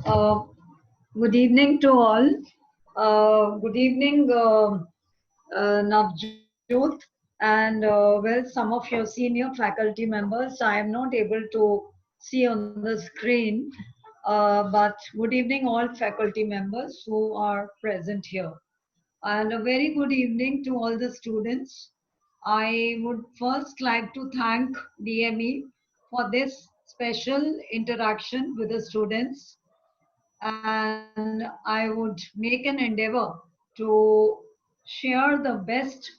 Uh, Good evening to all. Good evening, Navjot, and some of your senior faculty members. I am not able to see on the screen, but good evening, all faculty members who are present here. And a very good evening to all the students. I would first like to thank DME for this special interaction with the students, and I would make an endeavor to share the best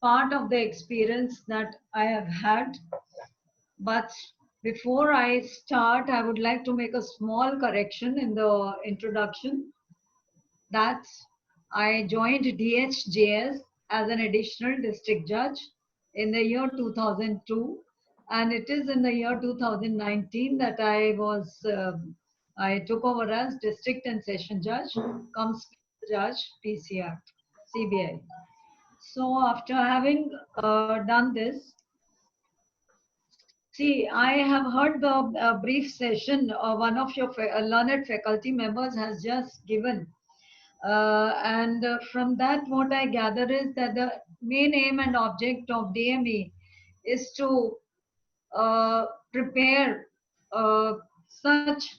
part of the experience that I have had. But before I start, I would like to make a small correction in the introduction that I joined DHJS as an additional district judge in the year 2002, and it is in the year 2019 that I took over as district and session judge, comes judge PCR, CBI. So after having done this, see, I have heard the brief session one of your learned faculty members has just given. And from that, what I gather is that the main aim and object of DME is to prepare such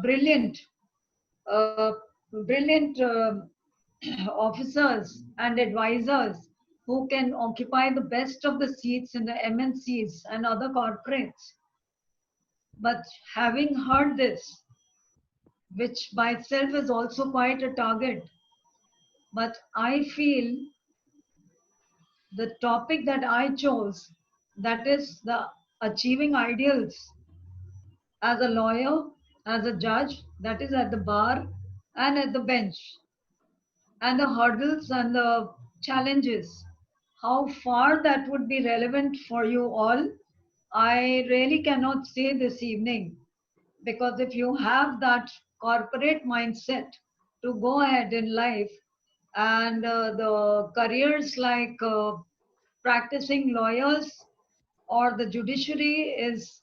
brilliant, uh, brilliant officers and advisors who can occupy the best of the seats in the MNCs and other corporates. But having heard this, which by itself is also quite a target, but I feel the topic that I chose, that is the achieving ideals as a lawyer, as a judge, that is at the bar and at the bench, and the hurdles and the challenges, how far that would be relevant for you all, I really cannot say this evening. Because if you have that corporate mindset to go ahead in life, and the careers like practicing lawyers or the judiciary is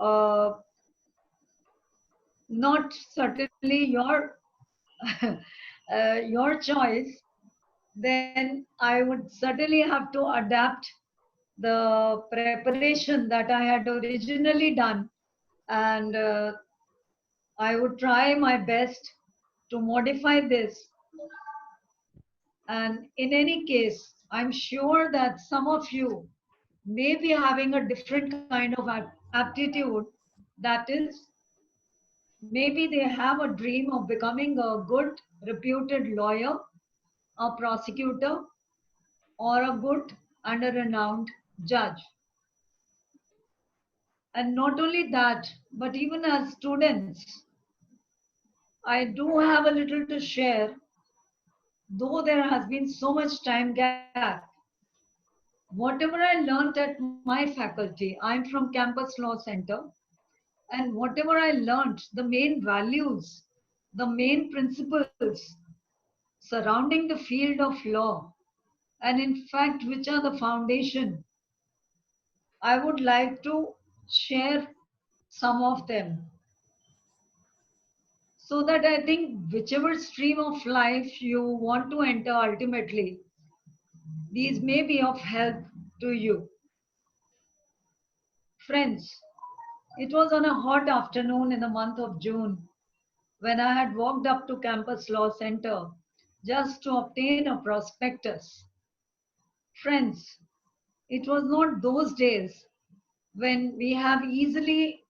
uh, not certainly your choice, then I would certainly have to adapt the preparation that I had originally done, and I would try my best to modify this. And in any case, I'm sure that some of you may be having a different kind of aptitude. That is, maybe they have a dream of becoming a good, reputed lawyer, a prosecutor, or a good and a renowned judge. And not only that, but even as students, I do have a little to share, though there has been so much time gap. Whatever I learned at my faculty, I'm from Campus Law Center, and whatever I learned, the main values, the main principles surrounding the field of law, and in fact, which are the foundation, I would like to share some of them so that I think whichever stream of life you want to enter ultimately, these may be of help to you. Friends, it was on a hot afternoon in the month of June when I had walked up to Campus Law Center just to obtain a prospectus. Friends, it was not those days when we have easily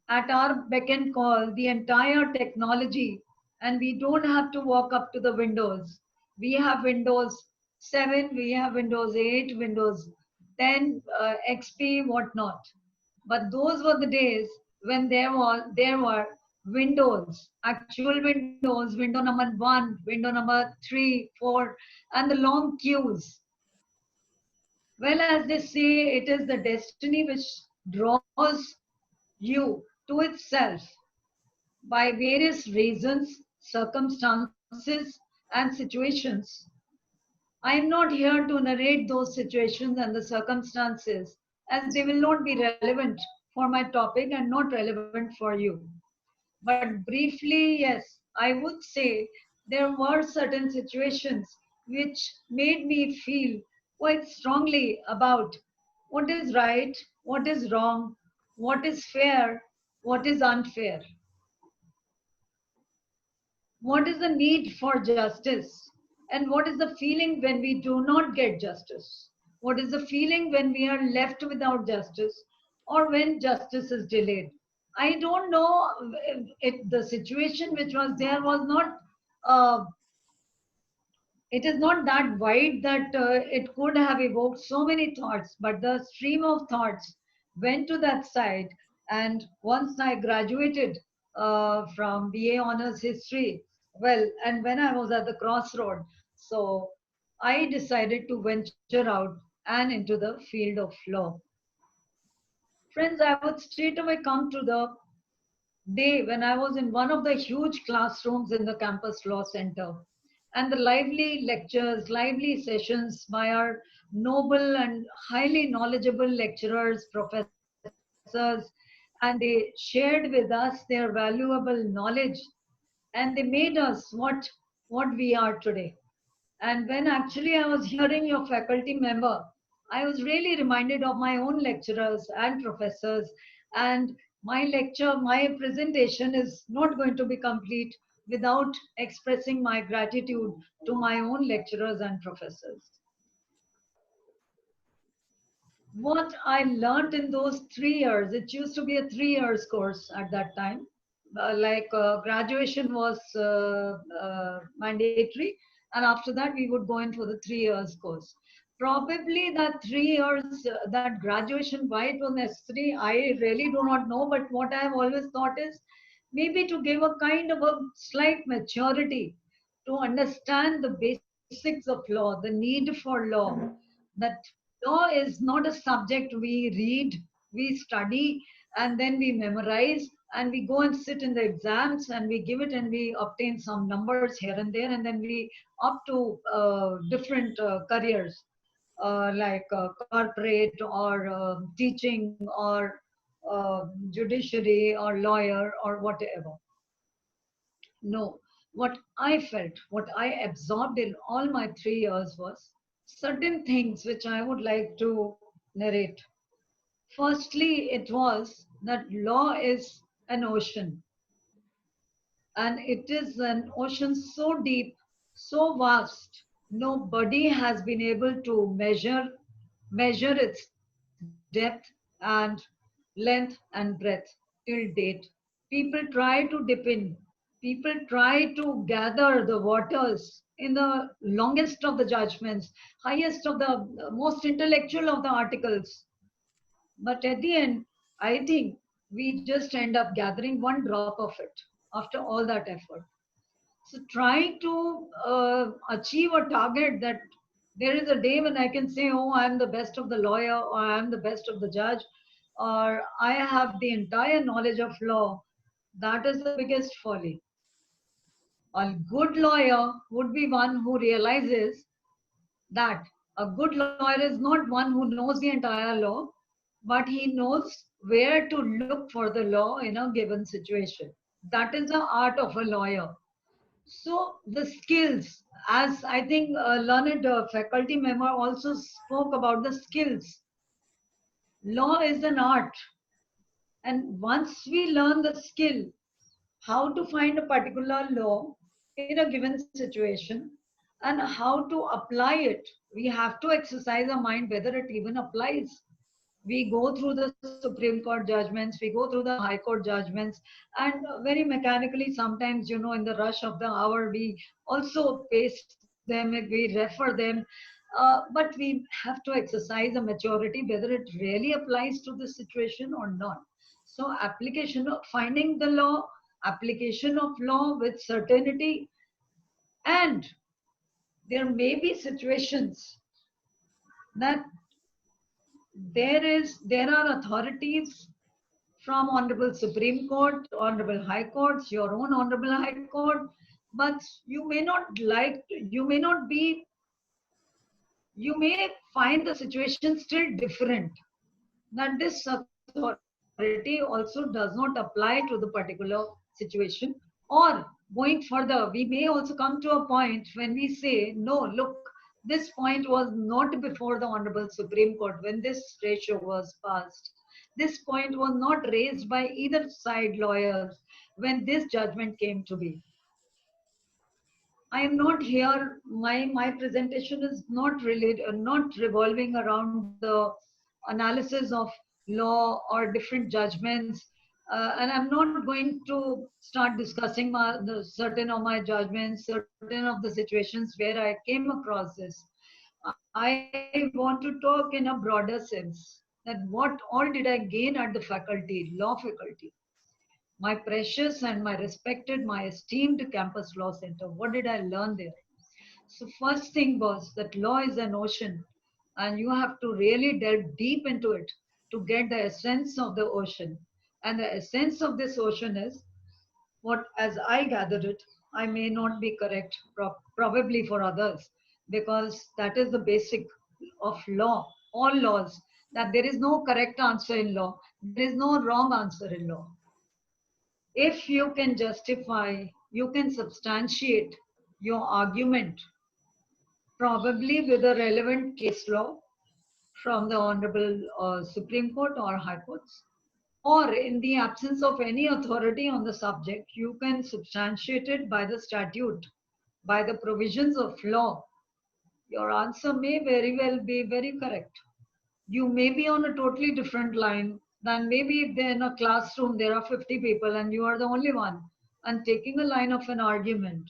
at our beck and call the entire technology, and we don't have to walk up to the windows. We have Windows 7, we have Windows 8, Windows 10, XP, whatnot. But those were the days when there were windows, actual windows, window number 1, window number 3, 4, and the long queues. Well, as they say, it is the destiny which draws you to itself by various reasons, circumstances, and situations. I am not here to narrate those situations and the circumstances, as they will not be relevant for my topic and not relevant for you. But briefly, yes, I would say there were certain situations which made me feel quite strongly about what is right, what is wrong, what is fair, what is unfair, what is the need for justice, and what is the feeling when we do not get justice, what is the feeling when we are left without justice or when justice is delayed. I don't know if the situation which was there was not, uh, it is not that wide that it could have evoked so many thoughts, but the stream of thoughts went to that side. And once I graduated from BA Honors History, well, and when I was at the crossroad, so I decided to venture out and into the field of law. Friends, I would straight away come to the day when I was in one of the huge classrooms in the campus law center, and the lively lectures, lively sessions by our noble and highly knowledgeable lecturers, professors, and they shared with us their valuable knowledge, and they made us what we are today. And when actually I was hearing your faculty member, I was really reminded of my own lecturers and professors. And my lecture, my presentation is not going to be complete without expressing my gratitude to my own lecturers and professors. What I learned in those 3 years, it used to be a 3 years course at that time. Graduation was mandatory, and after that we would go in for the 3 years course. Probably that 3 years, that graduation, why it was necessary, I really do not know. But what I have always thought is maybe to give a kind of a slight maturity to understand the basics of law, the need for law, that law is not a subject we read, we study, and then we memorize, and we go and sit in the exams and we give it and we obtain some numbers here and there, and then we opt to different careers corporate or teaching or judiciary or lawyer or whatever. No, what I felt, what I absorbed in all my 3 years was certain things which I would like to narrate. Firstly, it was that law is an ocean, and it is an ocean so deep, so vast, nobody has been able to measure its depth and length and breadth till date. People try to dip in. People try to gather the waters in the longest of the judgments, highest of the most intellectual of the articles. But at the end, I think we just end up gathering one drop of it after all that effort. So trying to achieve a target that there is a day when I can say, oh, I'm the best of the lawyer, or I'm the best of the judge, or I have the entire knowledge of law, that is the biggest folly. A good lawyer would be one who realizes that a good lawyer is not one who knows the entire law, but he knows where to look for the law in a given situation. That is the art of a lawyer. So the skills, as I think a learned faculty member also spoke about the skills. Law is an art, and once we learn the skill, how to find a particular law in a given situation and how to apply it, we have to exercise our mind whether it even applies. We go through the Supreme Court judgments, we go through the High Court judgments, and very mechanically, sometimes, in the rush of the hour, we also paste them, we refer them. But we have to exercise a maturity whether it really applies to the situation or not. So, application of finding the law, application of law with certainty, and there may be situations that there are authorities from Honorable Supreme Court, Honorable High Courts, your own Honorable High Court, but you may not be, you may find the situation still different, that this authority also does not apply to the particular situation. situation. Or going further, we may also come to a point when we say, no, look, this point was not before the Honorable Supreme Court when this ratio was passed. This point was not raised by either side lawyers when this judgment came to be. I am not here. My presentation is not related, not revolving around the analysis of law or different judgments, and I'm not going to start discussing certain of my judgments, certain of the situations where I came across this. I want to talk in a broader sense that what all did I gain at the faculty, law faculty, my precious and my respected, my esteemed campus law center. What did I learn there? So first thing was that law is an ocean and you have to really delve deep into it to get the essence of the ocean. And the essence of this ocean is what, as I gathered it, I may not be correct, probably for others, because that is the basic of law, all laws, that there is no correct answer in law, there is no wrong answer in law. If you can justify, you can substantiate your argument, probably with a relevant case law from the Honorable Supreme Court or High Courts, or in the absence of any authority on the subject, you can substantiate it by the statute, by the provisions of law. Your answer may very well be very correct. You may be on a totally different line than maybe if they're in a classroom, there are 50 people and you are the only one and taking a line of an argument.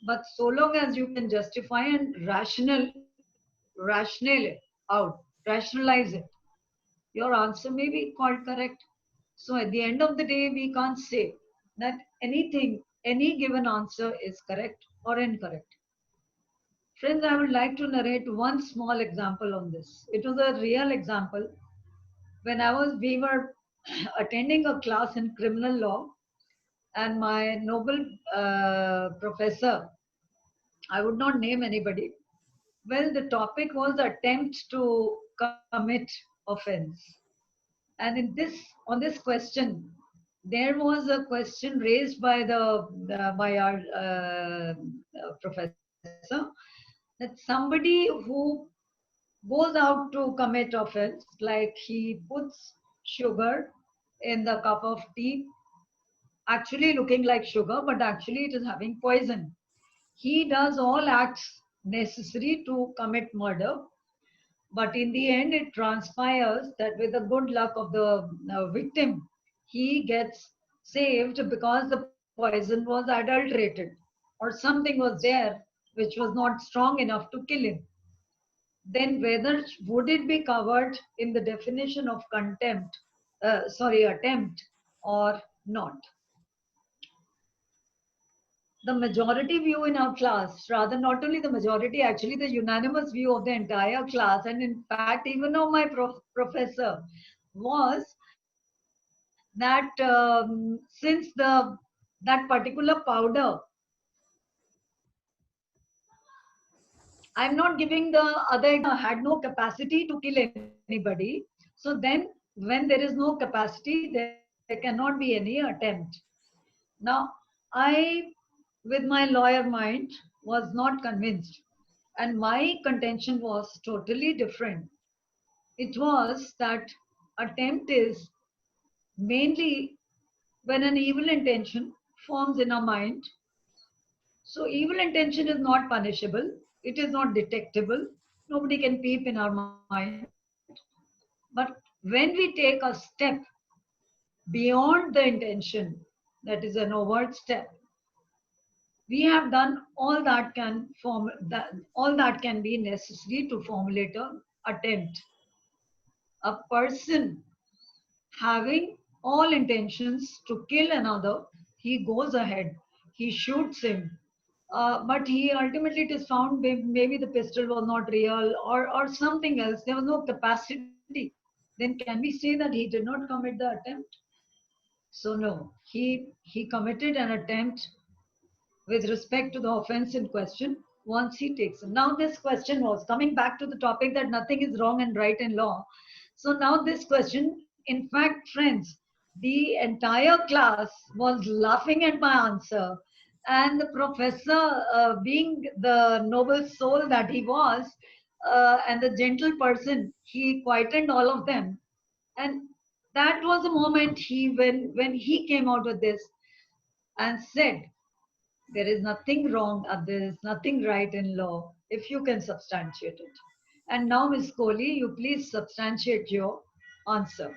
But so long as you can justify and rational it out, rationalize it, your answer may be called correct. So at the end of the day, we can't say that anything, any given answer is correct or incorrect. Friends, I would like to narrate one small example on this. It was a real example. When we were attending a class in criminal law, and my noble professor, I would not name anybody. Well, the topic was attempt to commit offense. And on this question, there was a question raised by by our professor, that somebody who goes out to commit offense, like he puts sugar in the cup of tea, actually looking like sugar, but actually it is having poison. He does all acts necessary to commit murder, but in the end, it transpires that with the good luck of the victim, he gets saved because the poison was adulterated or something was there which was not strong enough to kill him. Then whether would it be covered in the definition of attempt or not? The majority view in our class, rather not only the majority, actually the unanimous view of the entire class, and in fact even of my professor, was that since that particular powder, I'm not giving the other had no capacity to kill anybody. So then when there is no capacity, there cannot be any attempt. Now, I, with my lawyer mind, was not convinced. And my contention was totally different. It was that attempt is mainly when an evil intention forms in our mind. So evil intention is not punishable. It is not detectable. Nobody can peep in our mind. But when we take a step beyond the intention, that is an overt step, we have done all that can be necessary to formulate a attempt. A person having all intentions to kill another, he goes ahead, he shoots him, but he ultimately it is found maybe the pistol was not real or something else. There was no capacity. Then can we say that he did not commit the attempt? So no, he committed an attempt with respect to the offense in question once he takes it. Now this question was coming back to the topic that nothing is wrong and right in law. So now this question, in fact, friends, The entire class was laughing at my answer. And the professor, being the noble soul that he was, and the gentle person, he quietened all of them. And that was the moment when he came out with this and said, there is nothing wrong, there is nothing right in law if you can substantiate it. And now, Miss Kohli, you please substantiate your answer.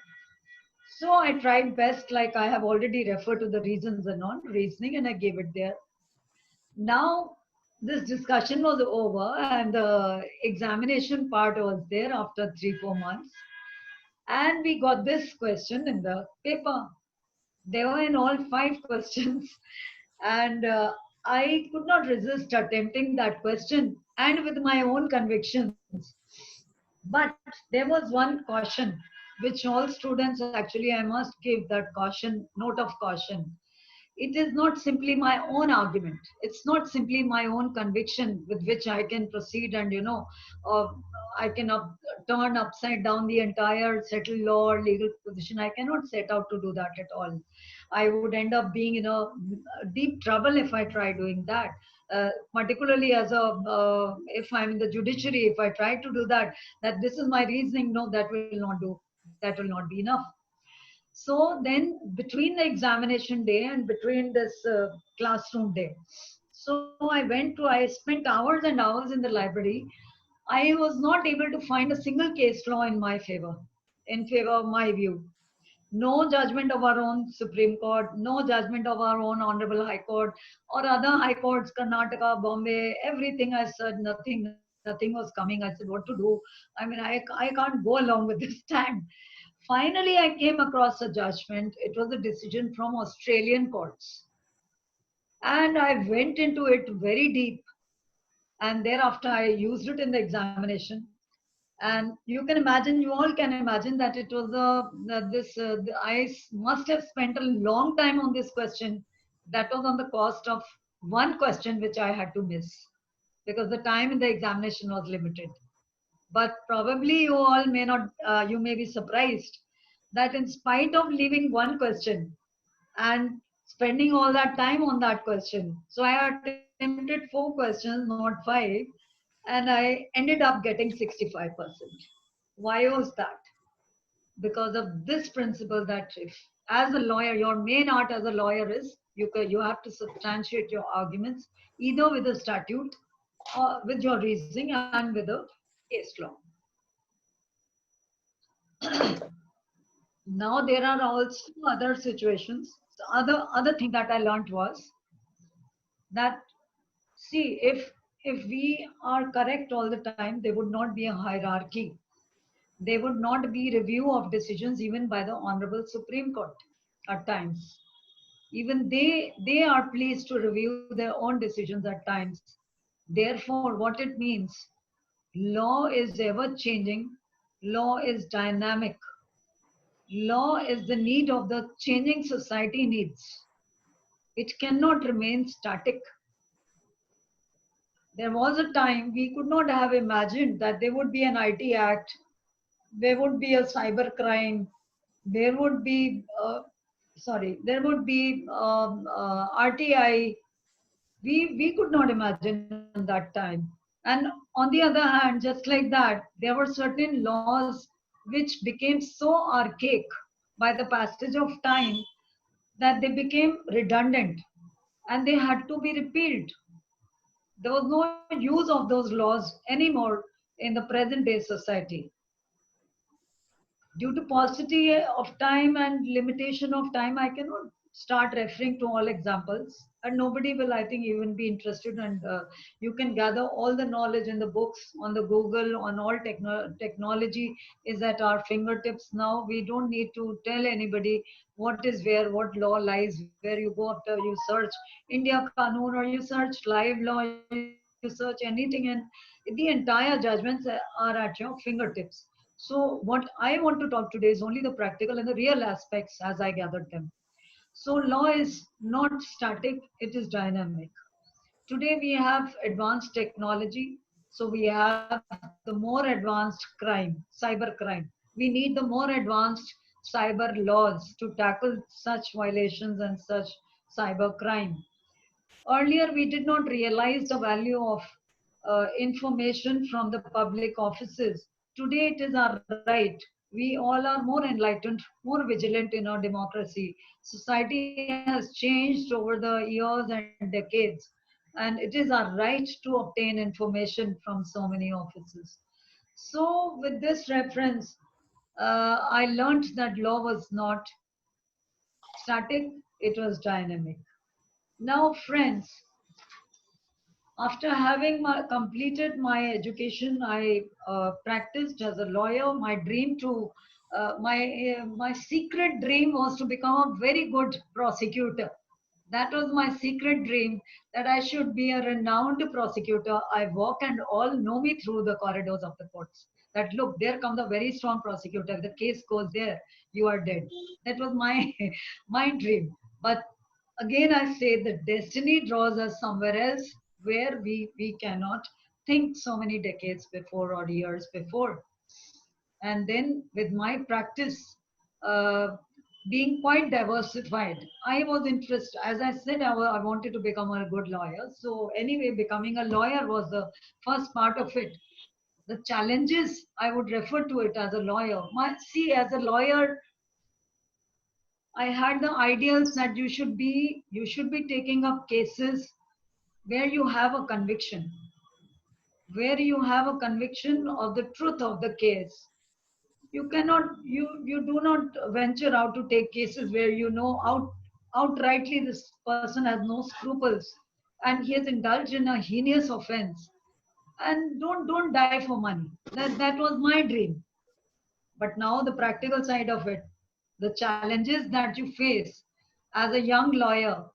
So I tried best, like I have already referred to the reasons and all, reasoning, and I gave it there. Now, this discussion was over, and the examination part was there after 3 4 months. And we got this question in the paper. They were in all 5 questions, and I could not resist attempting that question and with my own convictions. But there was one caution which all students, actually, I must give that caution, note of caution. It is not simply my own argument. It's not simply my own conviction with which I can proceed and, uh, I can turn upside down the entire settled law or legal position. I cannot set out to do that at all. I would end up being in a deep trouble if I try doing that. Particularly as if I'm in the judiciary, if I try to do that, that this is my reasoning, no, that will not do. That will not be enough. So then, between the examination day and between this classroom day, so I spent hours and hours in the library. I was not able to find a single case law in favor of my view. No judgment of our own Supreme Court, no judgment of our own Honorable High Court or other high courts, Karnataka, Bombay, everything. I said nothing was coming. I said, what to do? I mean, I can't go along with this stand. Finally, I came across a judgment. It was a decision from Australian courts. And I went into it very deep. And thereafter, I used it in the examination. And you can imagine, you all can imagine that it was must have spent a long time on this question. That was on the cost of one question which I had to miss because the time in the examination was limited. But probably you all may not, you may be surprised that in spite of leaving one question and spending all that time on that question, so I attempted 4 questions, not 5, and I ended up getting 65%. Why was that? Because of this principle that if, as a lawyer, your main art as a lawyer is you have to substantiate your arguments either with a statute or with your reasoning and with a case law. Now there are also other situations. The other thing that I learned was that, see, if we are correct all the time, there would not be a hierarchy. There would not be review of decisions even by the Honorable Supreme Court at times. Even they are pleased to review their own decisions at times. Therefore, what it means, law is ever changing, law is dynamic. Law is the need of the changing society needs. It cannot remain static. There was a time we could not have imagined that there would be an IT Act, there would be a cyber crime, there would be, there would be RTI. We could not imagine that time. And on the other hand, just like that, there were certain laws which became so archaic by the passage of time that they became redundant and they had to be repealed. There was no use of those laws anymore in the present day society. Due to paucity of time and limitation of time, I cannot start referring to all examples, and nobody will, I think, even be interested. And you can gather all the knowledge in the books, on the Google, on all technology is at our fingertips now. We don't need to tell anybody what is where, what law lies where. You go after, you search India Kanun, or you search live law, you search anything, and the entire judgments are at your fingertips. So what I want to talk today is only the practical and the real aspects as I gathered them. So law is not static, it is dynamic. Today we have advanced technology, so we have the more advanced crime, cyber crime. We need the more advanced cyber laws to tackle such violations and such cyber crime. Earlier, we did not realize the value of information from the public offices. Today, it is our right. We all are more enlightened, more vigilant in our democracy. Society has changed over the years and decades, and it is our right to obtain information from so many offices. So, with this reference, I learned that law was not static, it was dynamic. Now, friends, after having completed my education, I practiced as a lawyer. My dream to my secret dream was to become a very good prosecutor. That was my secret dream, that I should be a renowned prosecutor. I walk and all know me through the corridors of the courts. That look, there comes a very strong prosecutor. If the case goes there, you are dead. That was my my dream. But again, I say that destiny draws us somewhere else where we cannot think so many decades before or years before. And then with my practice uh, being quite diversified, I was interested, as I said, I wanted to become a good lawyer. So anyway, becoming a lawyer was the first part of it. The challenges, I would refer to it as a lawyer. See, as a lawyer, I had the ideals that you should be taking up cases where you have a conviction, where you have a conviction of the truth of the case. You do not venture out to take cases where you know outrightly this person has no scruples and he has indulged in a heinous offense, and don't die for money. That was my dream. But now the practical side of it, the challenges that you face as a young lawyer,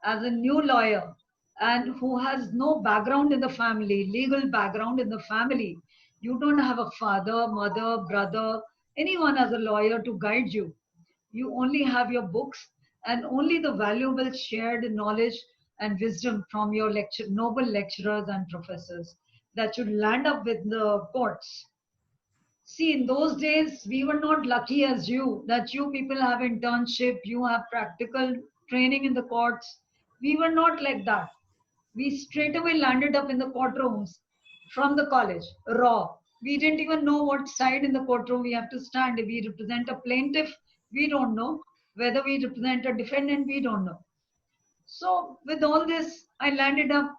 as a new lawyer, and who has no background in the family, legal background in the family. You don't have a father, mother, brother, anyone as a lawyer to guide you. You only have your books and only the valuable shared knowledge and wisdom from your noble lecturers and professors that you land up with the courts. See, in those days, we were not lucky as you, that you people have internship, you have practical training in the courts. We were not like that. We straight away landed up in the courtrooms from the college, raw. We didn't even know what side in the courtroom we have to stand. If we represent a plaintiff, we don't know. Whether we represent a defendant, we don't know. So with all this, I landed up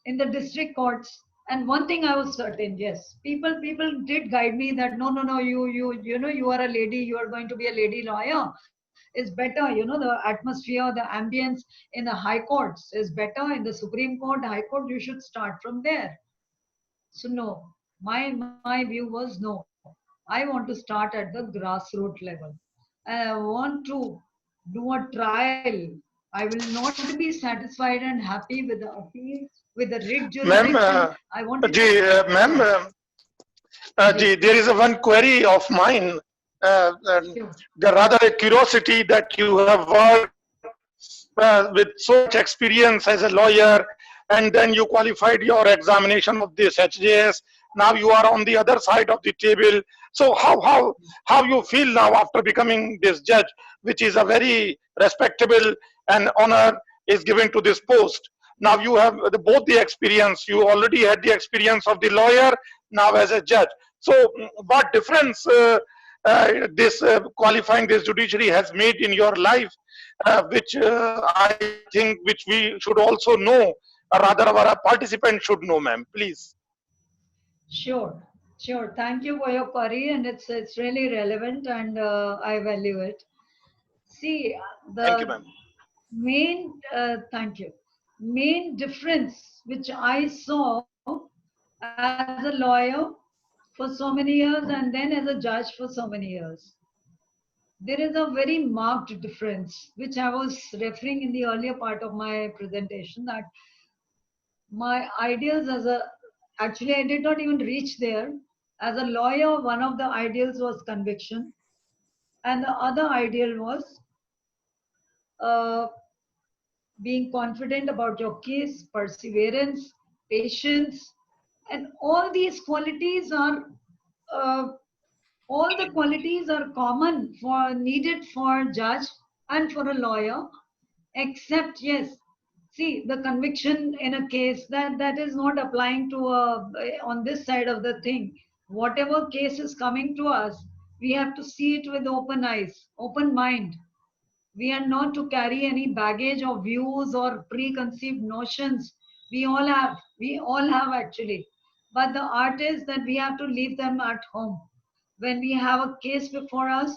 in the district courts. And one thing I was certain, yes, people did guide me that no, you are a lady, you are going to be a lady lawyer. Is better, the atmosphere, the ambience in the high courts is better. In the Supreme Court, High Court, you should start from there. So no, my view was no. I want to start at the grassroots level. And I want to do a trial. I will not be satisfied and happy with the appeal, with the writ Ma'am, jurisdiction. I wanted to. ma'am, Yeah, there is a one query of mine, and sure. the rather a curiosity that you have worked with so much experience as a lawyer, and then you qualified your examination of this HJS. Now you are on the other side of the table. So how you feel now after becoming this judge, which is a very respectable and honor is given to this post. Now you have both the experience. You already had the experience of the lawyer, now as a judge. So what difference this qualifying this judiciary has made in your life, which I think which we should also know, or rather our participants should know, ma'am, please. Sure, sure. Thank you for your query, and it's really relevant, and I value it. See, Thank you, the ma'am. thank you. Main difference which I saw as a lawyer for so many years and then as a judge for so many years, there is a very marked difference, which I was referring in the earlier part of my presentation, that my ideals as a actually I did not even reach there. As a lawyer, one of the ideals was conviction, and the other ideal was uh, being confident about your case, perseverance, patience, and all these qualities are uh, all the qualities are common for needed for judge and for a lawyer, except yes, see the conviction in a case that is not applying to on this side of the thing. Whatever case is coming to us, we have to see it with open eyes, open mind. We are not to carry any baggage of views or preconceived notions. We all have actually. But the art is that we have to leave them at home. When we have a case before us,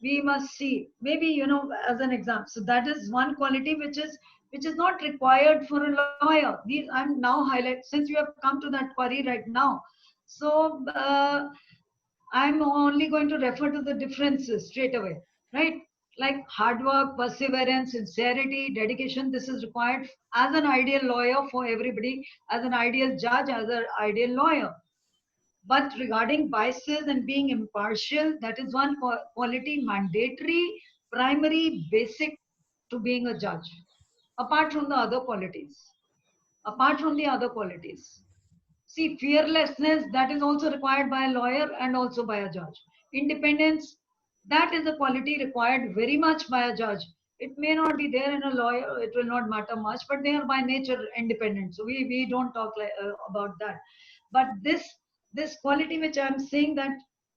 we must see, maybe, as an example. So that is one quality which is not required for a lawyer. These I'm now highlight since you have come to that query right now. So I'm only going to refer to the differences straight away, right? Like hard work, perseverance, sincerity, dedication. This is required as an ideal lawyer for everybody, as an ideal judge, as an ideal lawyer. But regarding biases and being impartial, that is one quality mandatory, primary, basic to being a judge, apart from the other qualities. Apart from the other qualities. See, fearlessness, that is also required by a lawyer and also by a judge. Independence, that is a quality required very much by a judge. It may not be there in a lawyer, it will not matter much, but they are by nature independent. So we don't talk about that. But this quality which I'm saying, that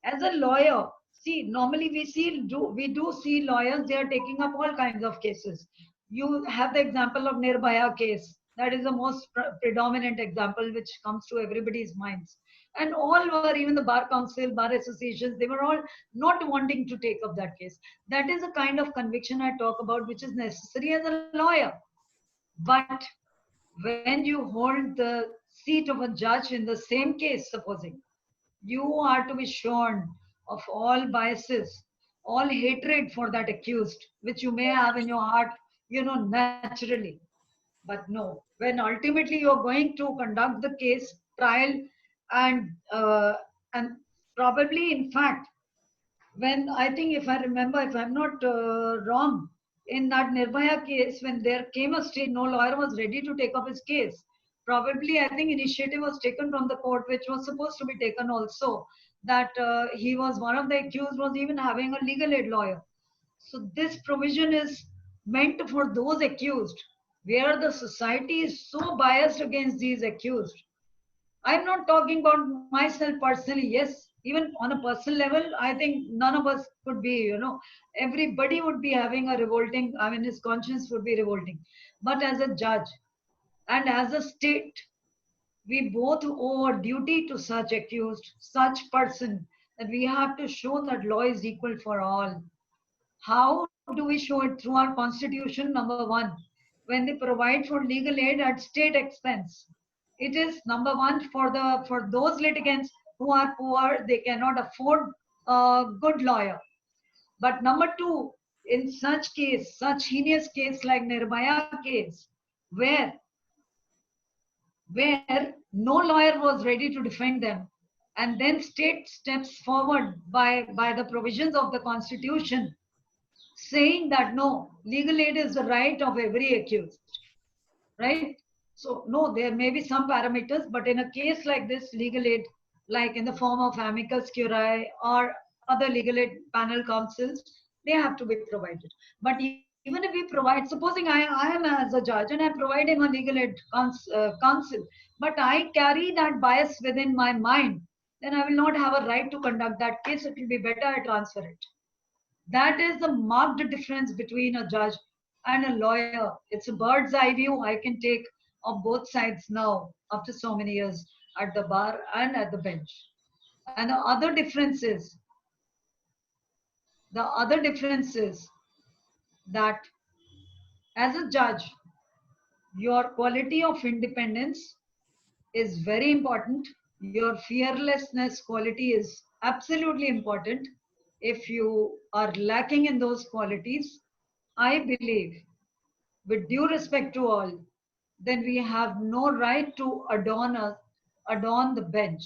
as a lawyer, see, normally we do see lawyers, they are taking up all kinds of cases. You have the example of Nirbhaya case. That is the most predominant example which comes to everybody's minds. And all were, even the bar council, bar associations, they were all not wanting to take up that case. That is the kind of conviction I talk about, which is necessary as a lawyer. But when you hold the seat of a judge in the same case, supposing, you are to be shorn of all biases, all hatred for that accused, which you may have in your heart, naturally. But no, when ultimately you are going to conduct the case, trial, and and probably, in fact, when I think, if I remember, if I'm not wrong, in that Nirbhaya case, when there came a stage, no lawyer was ready to take up his case. Probably, I think initiative was taken from the court, which was supposed to be taken also, that he was one of the accused, was even having a legal aid lawyer. So this provision is meant for those accused, where the society is so biased against these accused. I'm not talking about myself personally. Yes, even on a personal level, I think none of us could be, everybody would be having a revolting, I mean, his conscience would be revolting. But as a judge and as a state, we both owe a duty to such accused, such person, that we have to show that law is equal for all. How do we show it? Through our constitution, number one, when they provide for legal aid at state expense. It is number one for those litigants who are poor, they cannot afford a good lawyer. But number two, in such case, such heinous case like Nirbhaya case, where no lawyer was ready to defend them, and then state steps forward by the provisions of the constitution, saying that no, legal aid is the right of every accused, right? So no, there may be some parameters, but in a case like this, legal aid, like in the form of amicus curiae or other legal aid panel councils, they have to be provided. But even if we provide, supposing I am as a judge and I'm providing a legal aid council, but I carry that bias within my mind, then I will not have a right to conduct that case. It will be better I transfer it. That is the marked difference between a judge and a lawyer. It's a bird's eye view I can take of both sides now after so many years at the bar and at the bench. And the other difference is that as a judge, your quality of independence is very important. Your fearlessness quality is absolutely important. If you are lacking in those qualities, I believe, with due respect to all, then we have no right to adorn the bench.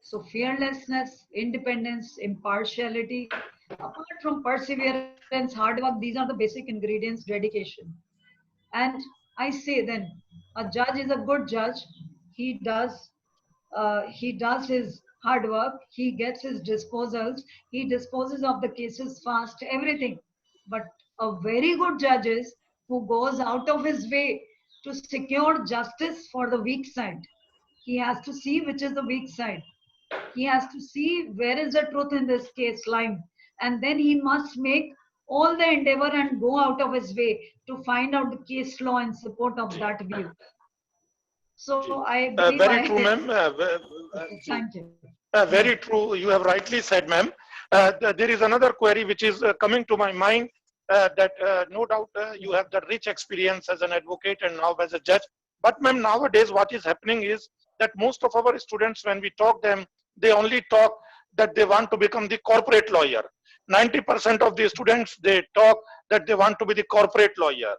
So fearlessness, independence, impartiality, apart from perseverance, hard work, these are the basic ingredients, dedication. And I say then, a judge is a good judge. He does his hard work. He gets his disposals. He disposes of the cases fast, everything. But a very good judge is who goes out of his way to secure justice for the weak side. He has to see which is the weak side. He has to see where is the truth in this case lying. And then he must make all the endeavor and go out of his way to find out the case law in support of that view. So I believe Very true, ma'am. Thank you. Very true. You have rightly said, ma'am. There is another query which is coming to my mind that no doubt you have the rich experience as an advocate and now as a judge. But ma'am, nowadays what is happening is that most of our students, when we talk them, they only talk that they want to become the corporate lawyer. 90% of the students, they talk that they want to be the corporate lawyer.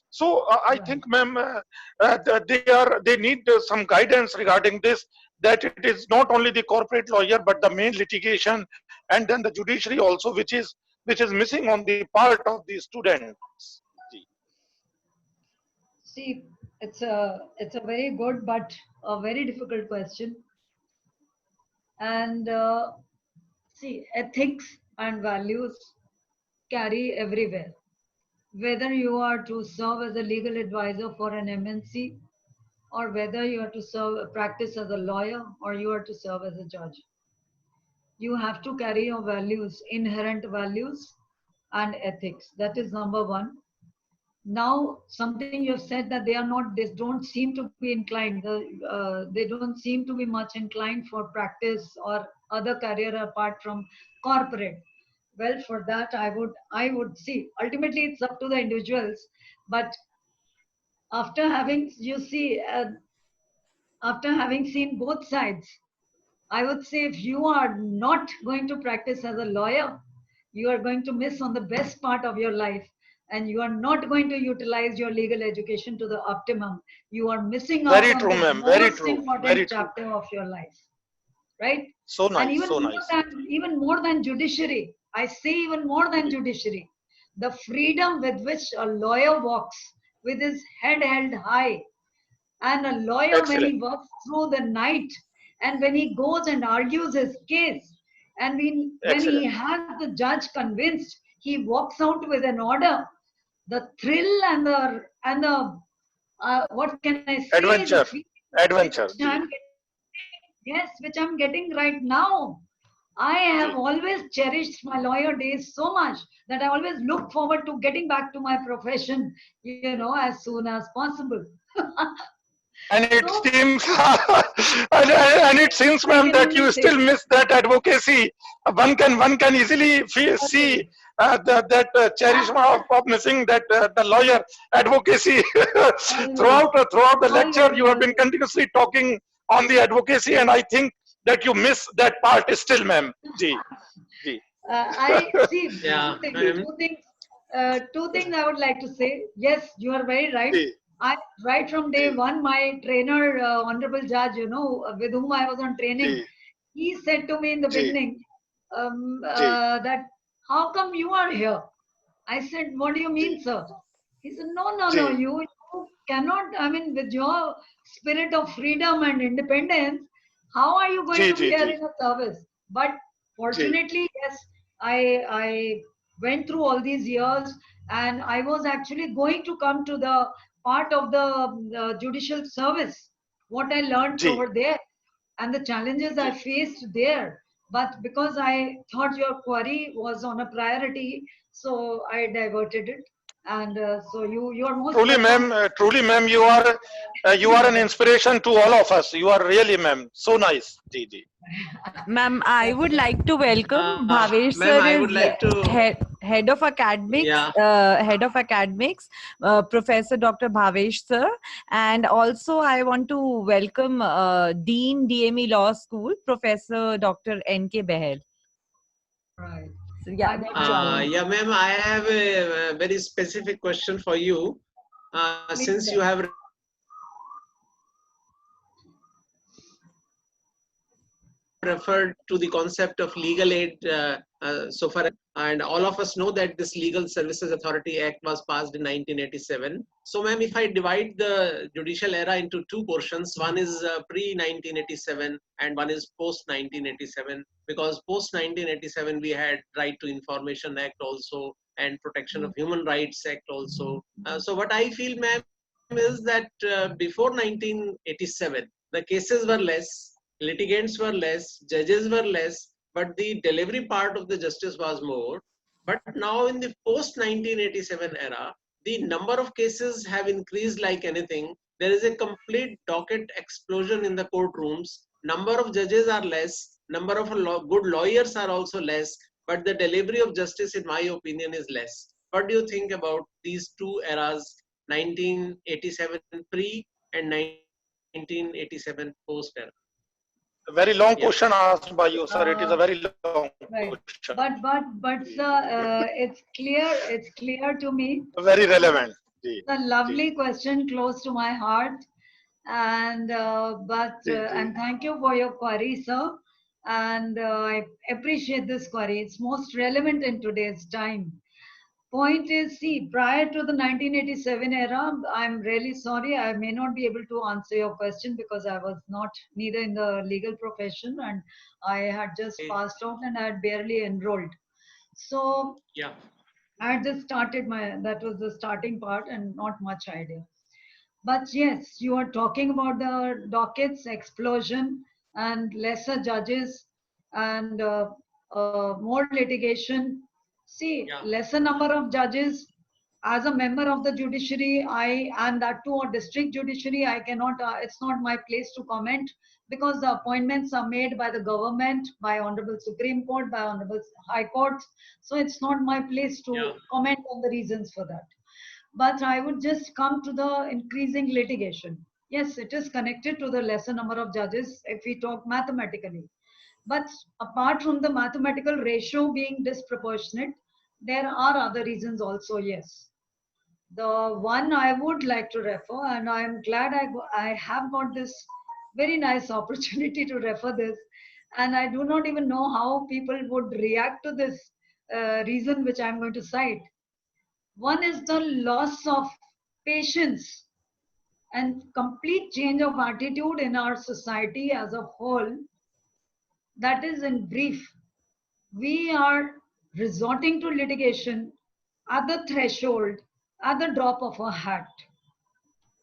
So I think, ma'am, they need some guidance regarding this, that it is not only the corporate lawyer, but the main litigation and then the judiciary also, which is missing on the part of the students. See, it's a very good but a very difficult question. And see, ethics and values carry everywhere. Whether you are to serve as a legal advisor for an MNC, or whether you are to practice as a lawyer, or you are to serve as a judge, you have to carry your values, inherent values and ethics. That is number one. Now, something you have said that they don't seem to be inclined. They don't seem to be much inclined for practice or other career apart from corporate. Well, for that, I would see. Ultimately, it's up to the individuals. But after having, after having seen both sides, I would say if you are not going to practice as a lawyer, you are going to miss on the best part of your life, and you are not going to utilize your legal education to the optimum. You are missing out Very on true, the ma'am. Very most true. important Very chapter of your life, right? So nice. And even So more nice. even more than judiciary, I say even more than judiciary, the freedom with which a lawyer walks with his head held high, and a lawyer, Excellent. when he works through the night and when he goes and argues his case, and when he has the judge convinced, he walks out with an order. The thrill and the what can I say? Adventure. The feeling Adventure. which I'm yes, which I'm getting right now. I have always cherished my lawyer days so much that I always look forward to getting back to my profession, as soon as possible. And it So, seems, and it seems, I ma'am, can that only you say, still miss that advocacy. One can easily see that cherishma of missing that the lawyer advocacy. always, Throughout the lecture, always, you have been always. continuously talking on the advocacy, and I think that you miss that part still, ma'am. Ji, ji. I see Yeah, ma'am. two things I would like to say. Yes, you are very right. Ji, Right from day ji, one, my trainer, honorable judge, with whom I was on training, ji, he said to me in the ji, beginning ji, that, how come you are here? I said, what do you mean, ji, sir? He said, no, ji, you cannot, I mean, with your spirit of freedom and independence, how are you going ji, to be ji, here ji, in a service? But ji, fortunately, yes, I went through all these years, and I was actually going to come to the part of the judicial service, what I learned ji. over there and the challenges I faced there. But because I thought your query was on a priority, so I diverted it. And so you are most welcome. Truly, ma'am, you are an inspiration to all of us. You are really, ma'am, so nice. Ji, ji. Ma'am, I would like to welcome Bhavesh Ma'am, sir I is would like to. head of academics, Professor Dr. Bhavesh sir, and also I want to welcome Dean DME Law School, Professor Dr. N.K. Behl. Right. So, yeah, Yeah, ma'am, I have a very specific question for you. Since you have referred to the concept of legal aid so far, and all of us know that this Legal Services Authority Act was passed in 1987. So, ma'am, if I divide the judicial era into two portions, one is pre-1987 and one is post-1987, because post-1987 we had Right to Information Act also and Protection of Human Rights Act also. So what I feel, ma'am, is that before 1987, the cases were less, litigants were less, judges were less, but the delivery part of the justice was more. But now in the post 1987 era, the number of cases have increased like anything. There is a complete docket explosion in the courtrooms. Number of judges are less, number of good lawyers are also less, but the delivery of justice, in my opinion, is less. What do you think about these two eras, 1987 pre and 1987 post era? A very long Yeah. question asked by you, sir. It is a very long Right. question. But sir, it's clear to me. Very relevant. Ji, It's a lovely question close to my heart. And and thank you for your query, sir. And I appreciate this query. It's most relevant in today's time. Point is, see, prior to the 1987 era, I'm really sorry, I may not be able to answer your question because I was not neither in the legal profession and I had just passed out and I had barely enrolled. So Yeah. I had just started that was the starting part and not much idea. But yes, you are talking about the dockets explosion and lesser judges and more litigation. See, Yeah. lesser number of judges. As a member of the judiciary, and that too a district judiciary, I cannot. It's not my place to comment because the appointments are made by the government, by Honorable Supreme Court, by Honorable High Courts. So it's not my place to Yeah. comment on the reasons for that. But I would just come to the increasing litigation. Yes, it is connected to the lesser number of judges if we talk mathematically. But apart from the mathematical ratio being disproportionate, there are other reasons also, yes. The one I would like to refer, and I am glad I have got this very nice opportunity to refer this, and I do not even know how people would react to this reason which I'm going to cite. One is the loss of patience and complete change of attitude in our society as a whole. That is in brief. We are resorting to litigation at the threshold, at the drop of a hat.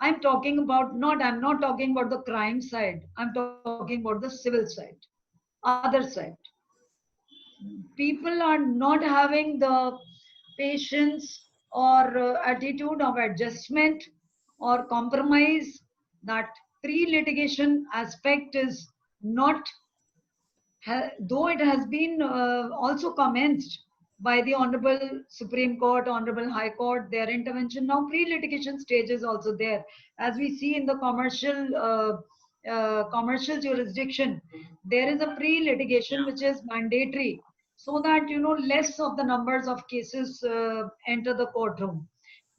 I'm not talking about the crime side. I'm talking about the civil side, other side. People are not having the patience or attitude of adjustment or compromise. That pre-litigation aspect is not, though it has been also commenced by the Honorable Supreme Court, Honorable High Court, their intervention. Now pre-litigation stage is also there. As we see in the commercial jurisdiction, there is a pre-litigation which is mandatory so that, less of the numbers of cases enter the courtroom.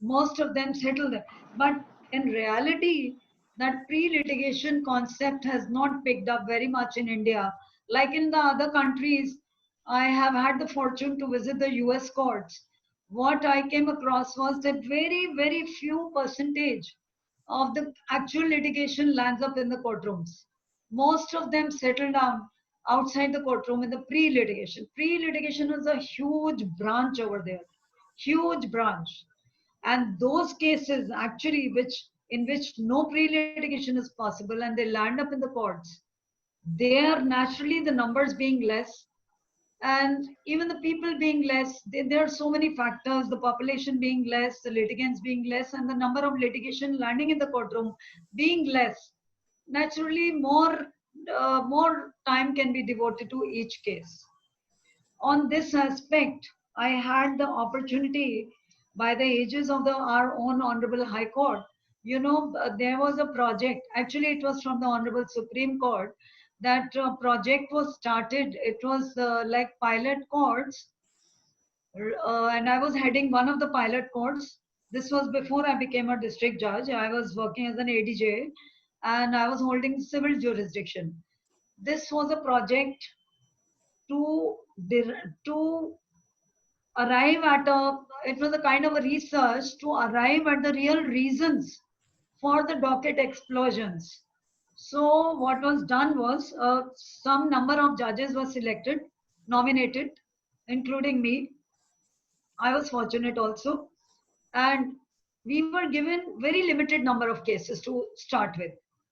Most of them settle there. But in reality, that pre-litigation concept has not picked up very much in India. Like in the other countries, I have had the fortune to visit the US courts. What I came across was that very, very few percentage of the actual litigation lands up in the courtrooms. Most of them settle down outside the courtroom in the pre-litigation. Pre-litigation is a huge branch over there, huge branch. And those cases actually in which no pre-litigation is possible and they land up in the courts, there naturally the numbers being less and even the people being less, there are so many factors, the population being less, the litigants being less, and the number of litigation landing in the courtroom being less. Naturally, more time can be devoted to each case. On this aspect, I had the opportunity by the ages of our own Honorable High Court. There was a project, actually it was from the Honorable Supreme Court, that project was started. It was like pilot courts, and I was heading one of the pilot courts. This was before I became a district judge. I was working as an ADJ and I was holding civil jurisdiction. This was a project to to arrive at it was a kind of a research to arrive at the real reasons for the docket explosions. So what was done was some number of judges were selected, nominated, including me. I was fortunate also. And we were given very limited number of cases to start with.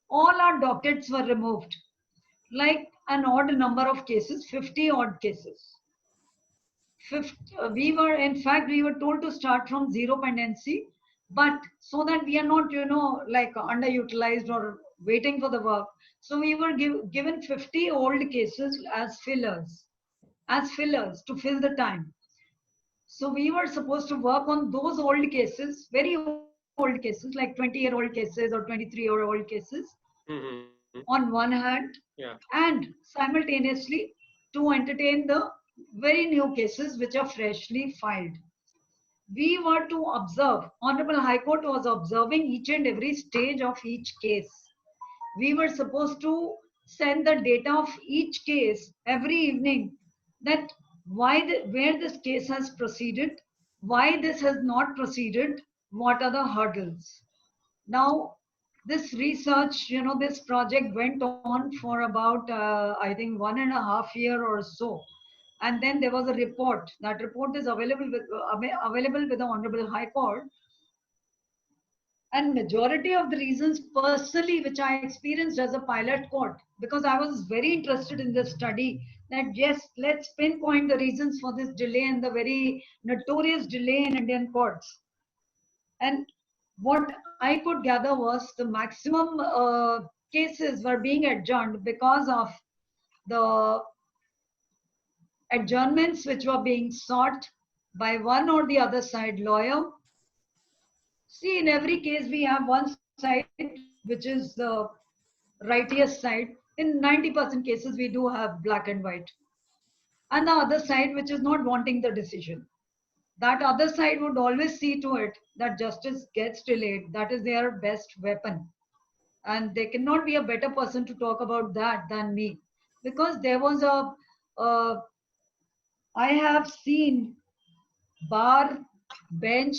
All our dockets were removed, like an odd number of cases, 50 odd cases. We were, in fact, we were told to start from zero pendency, but so that we are not, like underutilized or waiting for the work. So we were given 50 old cases as fillers to fill the time. So we were supposed to work on those old cases, very old cases, like 20-year-old cases or 23-year-old cases, on one hand, and simultaneously to entertain the very new cases which are freshly filed. We were to observe, Honorable High Court was observing each and every stage of each case. We were supposed to send the data of each case every evening, that where this case has proceeded, why this has not proceeded, what are the hurdles. Now, this research, this project went on for about, I think, 1.5 years or so. And then there was a report. That report is available with the Honorable High Court. And majority of the reasons personally, which I experienced as a pilot court, because I was very interested in this study, that yes, let's pinpoint the reasons for this delay and the very notorious delay in Indian courts. And what I could gather was the maximum cases were being adjourned because of the adjournments which were being sought by one or the other side lawyer. See, in every case, we have one side, which is the righteous side. In 90% cases, we do have black and white. And the other side, which is not wanting the decision. That other side would always see to it that justice gets delayed. That is their best weapon. And there cannot be a better person to talk about that than me. Because there was I have seen bar, bench,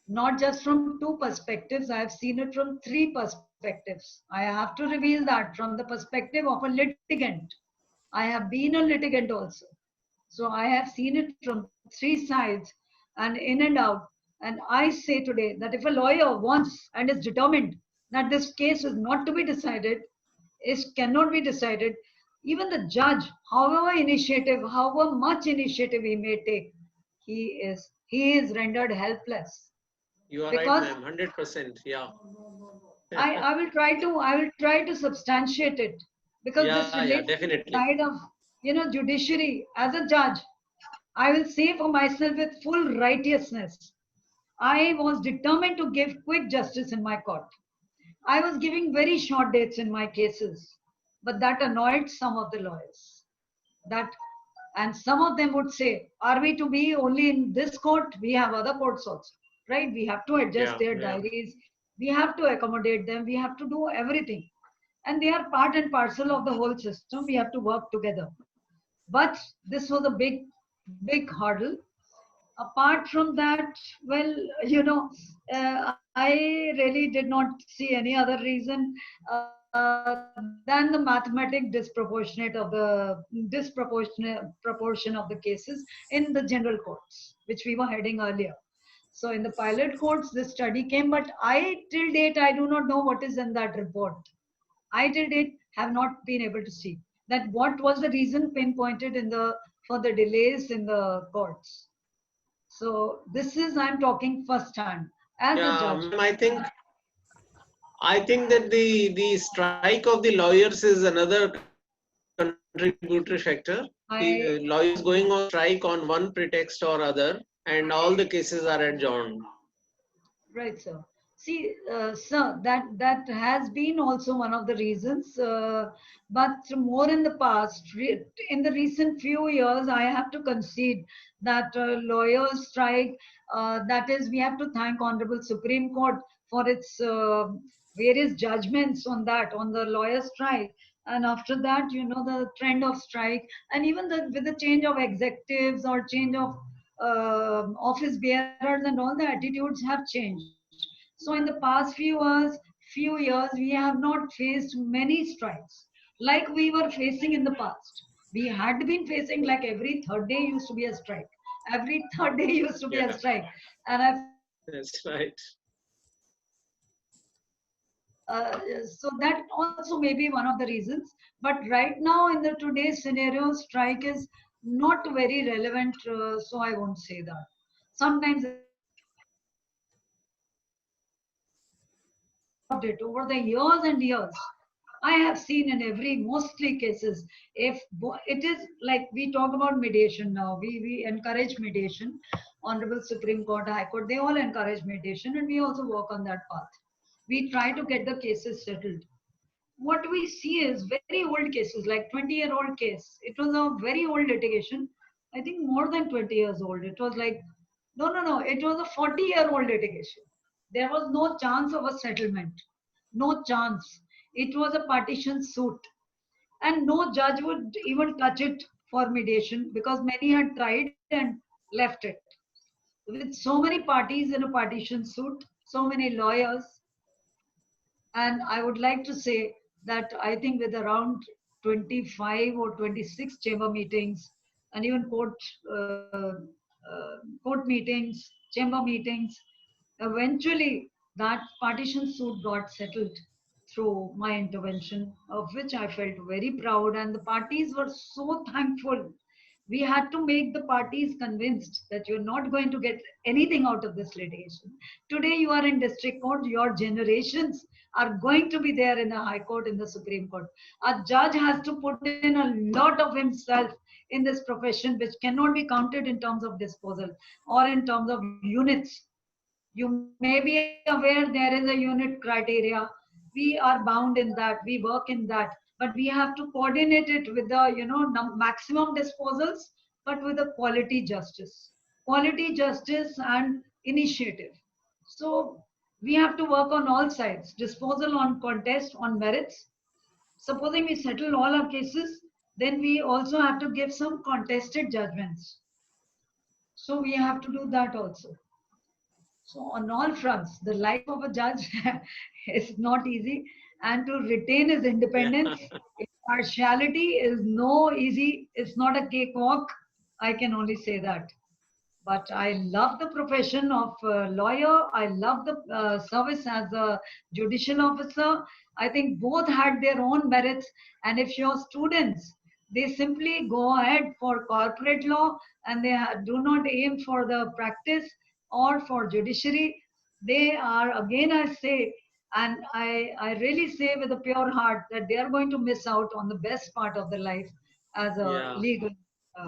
not just from two perspectives, I have seen it from three perspectives. I have to reveal that from the perspective of a litigant. I have been a litigant also. So I have seen it from three sides and in and out. And I say today that if a lawyer wants and is determined that this case is not to be decided, cannot be decided, even the judge, however much initiative he may take, he is rendered helpless. You are because right, ma'am. 100%. Yeah. I will try to substantiate it, because this relates to the side of judiciary. As a judge, I will say for myself with full righteousness, I was determined to give quick justice in my court. I was giving very short dates in my cases, but that annoyed some of the lawyers. And some of them would say, are we to be only in this court? We have other courts also, right? We have to adjust their diaries. We have to accommodate them. We have to do everything. And they are part and parcel of the whole system. We have to work together. But this was a big, big hurdle. Apart from that, well, I really did not see any other reason than the mathematic disproportion of the cases in the general courts, which we were heading earlier. So in the pilot courts, this study came, but till date, I do not know what is in that report. I till date have not been able to see that what was the reason pinpointed for the delays in the courts. So this is, I'm talking first hand as a judge. I think that the strike of the lawyers is another contributory factor. The lawyers going on strike on one pretext or other, and all the cases are adjourned. Right, sir. See, sir, that has been also one of the reasons, but more in the past, in the recent few years, I have to concede that lawyers strike, that is, we have to thank Honorable Supreme Court for its various judgments on the lawyer strike. And after that, you know, the trend of strike, and even with the change of executives or change of office bearers and all, the attitudes have changed. So in the past few years, we have not faced many strikes like we were facing in the past. We had been facing like every third day used to be a strike. Every third day used to be a Yeah, strike. And I felt that's right. so that also may be one of the reasons. But right now, in the today's scenario, strike is not very relevant. So I won't say that. Sometimes it over the years and years. I have seen in every mostly cases, if it is like we talk about mediation now, we encourage mediation. Honorable Supreme Court, High Court, they all encourage mediation, and we also work on that path. We try to get the cases settled. What we see is very old cases, like 20-year-old case. It was a very old litigation. I think more than 20 years old. It was like, no. It was a 40-year-old litigation. There was no chance of a settlement. No chance. It was a partition suit. And no judge would even touch it for mediation because many had tried and left it. With so many parties in a partition suit, so many lawyers, and I would like to say that I think with around 25 or 26 chamber meetings and even court meetings, chamber meetings, eventually that partition suit got settled through my intervention, of which I felt very proud. And the parties were so thankful. We had to make the parties convinced that you're not going to get anything out of this litigation. Today you are in district court, your generations are going to be there in the High Court, in the Supreme Court. A judge has to put in a lot of himself in this profession, which cannot be counted in terms of disposal or in terms of units. You may be aware there is a unit criteria. We are bound in that. We work in that. But we have to coordinate it with the, maximum disposals, but with a quality justice and initiative. So we have to work on all sides, disposal on contest, on merits. Supposing we settle all our cases, then we also have to give some contested judgments. So we have to do that also. So on all fronts, the life of a judge is not easy, and to retain his Yeah. independence, impartiality is no easy. It's not a cakewalk. I can only say that. But I love the profession of lawyer. I love the service as a judicial officer. I think both had their own merits. And if your students, they simply go ahead for corporate law and they do not aim for the practice or for judiciary, they are, again, I say, and I really say with a pure heart that they are going to miss out on the best part of their life as a Yeah. legal.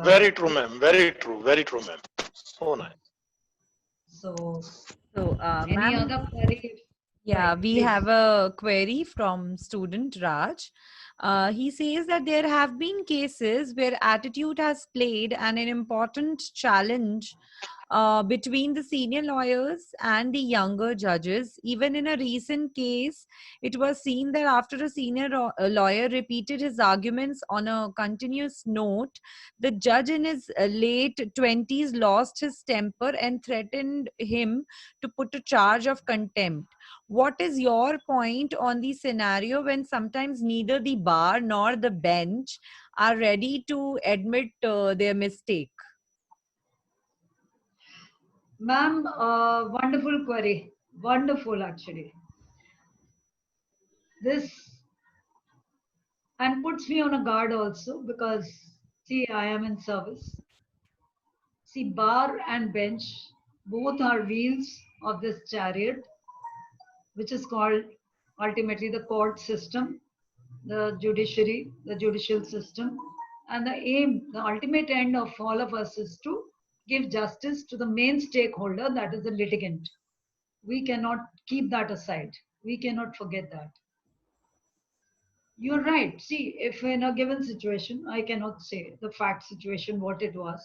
Very true, ma'am. Very true. Very true, ma'am. So nice. So, So, any ma'am, other query? yeah, Right, we please. have a query from student Raj. He says that there have been cases where attitude has played an important challenge between the senior lawyers and the younger judges. Even in a recent case, it was seen that after a senior lawyer repeated his arguments on a continuous note, the judge in his late 20s lost his temper and threatened him to put a charge of contempt. What is your point on the scenario when sometimes neither the bar nor the bench are ready to admit their mistake? Ma'am, wonderful query. Wonderful, actually. This and puts me on a guard also because, see, I am in service. See, bar and bench both are wheels of this chariot, which is called ultimately the court system, the judiciary, the judicial system. And the aim, the ultimate end of all of us is to give justice to the main stakeholder, that is the litigant. We cannot keep that aside. We cannot forget that. You're right. See, if in a given situation, I cannot say the fact situation what it was,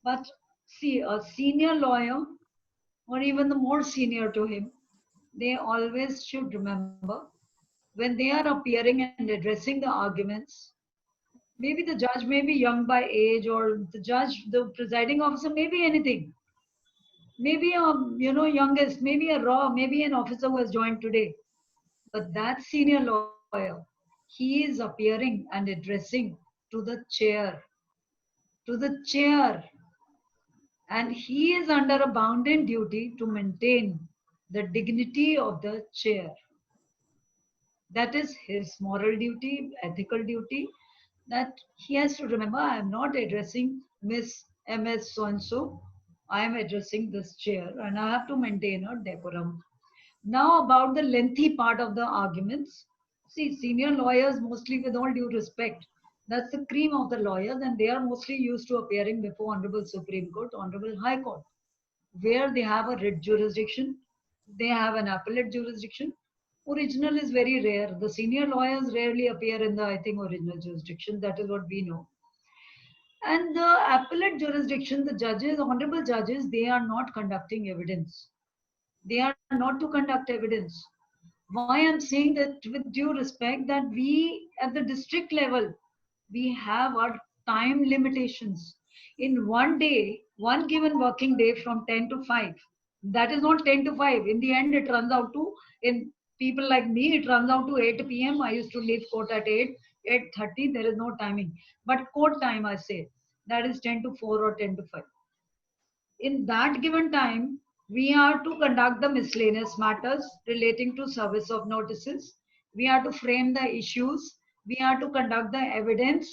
but see, a senior lawyer or even the more senior to him, they always should remember when they are appearing and addressing the arguments, maybe the judge may be young by age, or the judge, the presiding officer, may be anything. Maybe a youngest, maybe a raw, maybe an officer who has joined today. But that senior lawyer, he is appearing and addressing to the chair, to the chair, and he is under a bounden duty to maintain the dignity of the chair. That is his moral duty, ethical duty, that he has to remember, I am not addressing Miss MS so and so. I am addressing this chair and I have to maintain a decorum. Now about the lengthy part of the arguments. See, senior lawyers, mostly, with all due respect, that's the cream of the lawyers, and they are mostly used to appearing before Honorable Supreme Court, Honorable High Court, where they have a writ jurisdiction, they have an appellate jurisdiction. Original is very rare. The senior lawyers rarely appear in the, I think, original jurisdiction. That is what we know. And the appellate jurisdiction, the judges, honorable judges, they are not conducting evidence. They are not to conduct evidence. Why I'm saying that with due respect, that we at the district level, we have our time limitations. In one day, one given working day from 10 to 5, that is not 10 to 5. In the end, it runs out to, in people like me, it runs out to 8 p.m. I used to leave court at 8, 8:30, there is no timing. But court time, I say, that is 10 to 4 or 10 to 5. In that given time, we are to conduct the miscellaneous matters relating to service of notices. We are to frame the issues. We are to conduct the evidence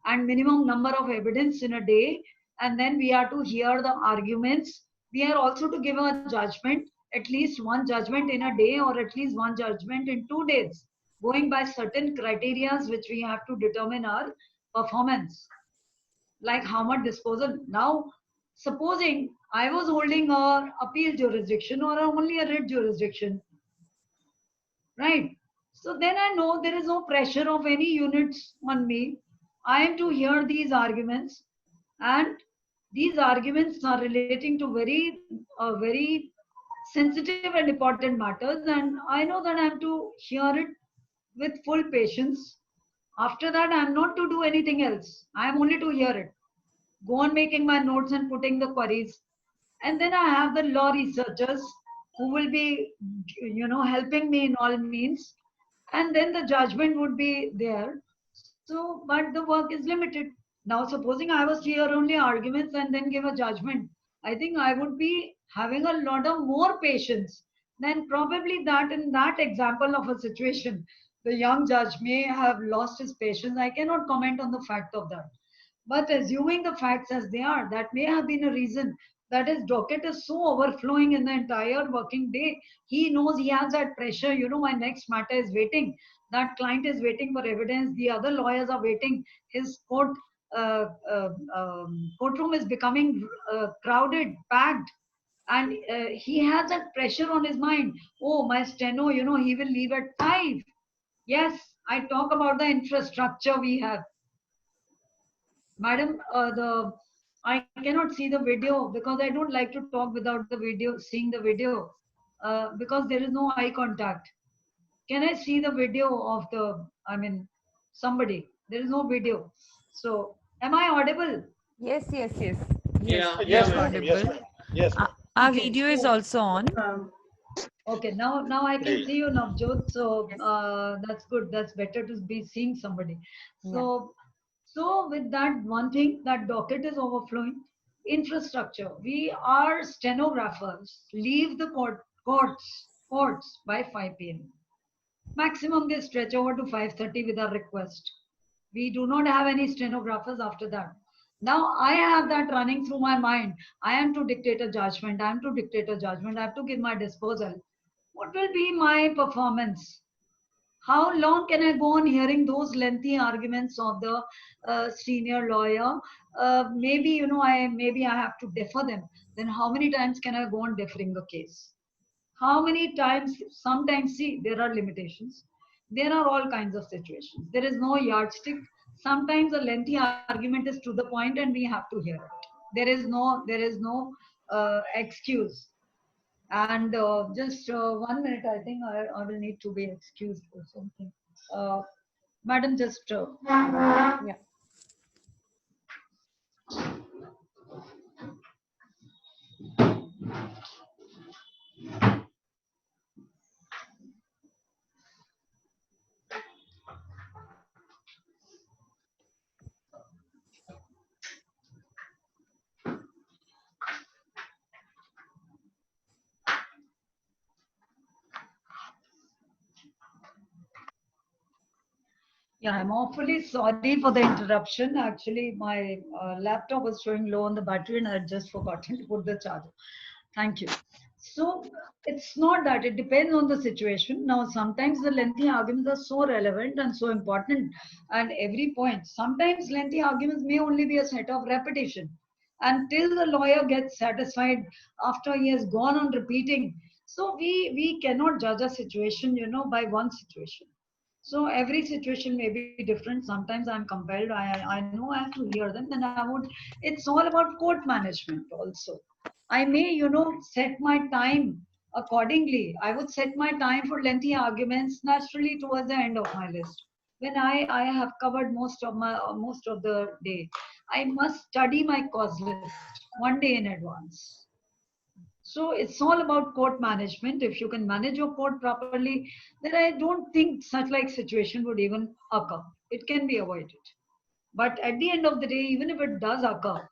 and minimum number of evidence in a day. And then we are to hear the arguments. We are also to give a judgment, at least one judgment in a day or at least one judgment in 2 days, going by certain criterias which we have to determine our performance, like how much disposal. Now, supposing I was holding a appeal jurisdiction or only a writ jurisdiction, right? So then I know there is no pressure of any units on me. I am to hear these arguments, and these arguments are relating to very sensitive and important matters, and I know that I have to hear it with full patience. After that, I am not to do anything else. I am only to hear it, go on making my notes and putting the queries. And then I have the law researchers who will be, helping me in all means. And then the judgment would be there. So, but the work is limited. Now, supposing I was to hear only arguments and then give a judgment, I think I would be having a lot of more patience than probably that in that example of a situation. The young judge may have lost his patience. I cannot comment on the fact of that. But assuming the facts as they are, that may have been a reason that his docket is so overflowing in the entire working day. He knows he has that pressure. My next matter is waiting. That client is waiting for evidence. The other lawyers are waiting. His courtroom is becoming crowded, packed. And he has that pressure on his mind. Oh, my steno, he will leave at 5. Yes, I talk about the infrastructure we have. Madam, I cannot see the video because I don't like to talk without the video, seeing the video, because there is no eye contact. Can I see the video of somebody? There is no video. So, am I audible? Yes. Yeah, Yes, yeah, madam. Yes, madam. Yes, madam. Our Okay, video is so, also on. Okay, now I can Yeah. see you, Navjot. So that's good. That's better to be seeing somebody. So with that one thing, that docket is overflowing. Infrastructure. We are stenographers. Leave the courts by 5 p.m. Maximum they stretch over to 5:30 with our request. We do not have any stenographers after that. Now I have that running through my mind. I am to dictate a judgment. I am to dictate a judgment. I have to give my disposal. What will be my performance? How long can I go on hearing those lengthy arguments of the senior lawyer? Maybe I have to defer them. Then how many times can I go on deferring the case? How many times? Sometimes, see, there are limitations. There are all kinds of situations. There is no yardstick. Sometimes a lengthy argument is to the point, and we have to hear it. There is no excuse. And just 1 minute, I think I will need to be excused for something. Madam, just Yeah. yeah, I'm awfully sorry for the interruption. Actually, my laptop was showing low on the battery and I had just forgotten to put the charger. Thank you. So it's not that, it depends on the situation. Now, sometimes the lengthy arguments are so relevant and so important and every point. Sometimes lengthy arguments may only be a set of repetition until the lawyer gets satisfied after he has gone on repeating. So we cannot judge a situation, by one situation. So every situation may be different. Sometimes I'm compelled. I know I have to hear them. Then I would. It's all about court management also. I may, set my time accordingly. I would set my time for lengthy arguments naturally towards the end of my list. When I have covered most of the day, I must study my cause list 1 day in advance. So it's all about court management. If you can manage your court properly, then I don't think such like situation would even occur. It can be avoided. But at the end of the day, even if it does occur,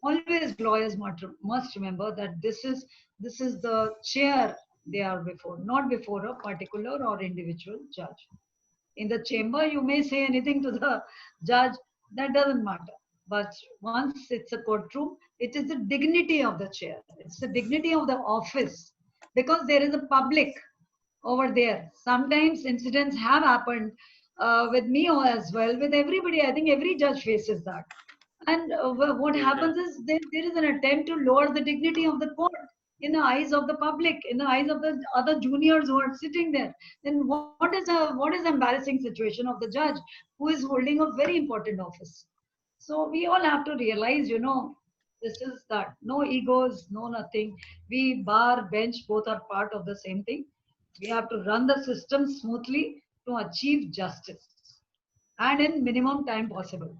always lawyers must remember that this is the chair they are before, not before a particular or individual judge. In the chamber, you may say anything to the judge, that doesn't matter. But once it's a courtroom, it is the dignity of the chair, it's the dignity of the office, because there is a public over there. Sometimes incidents have happened with me as well, with everybody. I think every judge faces that. And what Yeah. happens is there is an attempt to lower the dignity of the court in the eyes of the public, in the eyes of the other juniors who are sitting there. Then what is the embarrassing situation of the judge who is holding a very important office? So we all have to realize, this is that. No egos, no nothing. We bar, bench, both are part of the same thing. We have to run the system smoothly to achieve justice and in minimum time possible.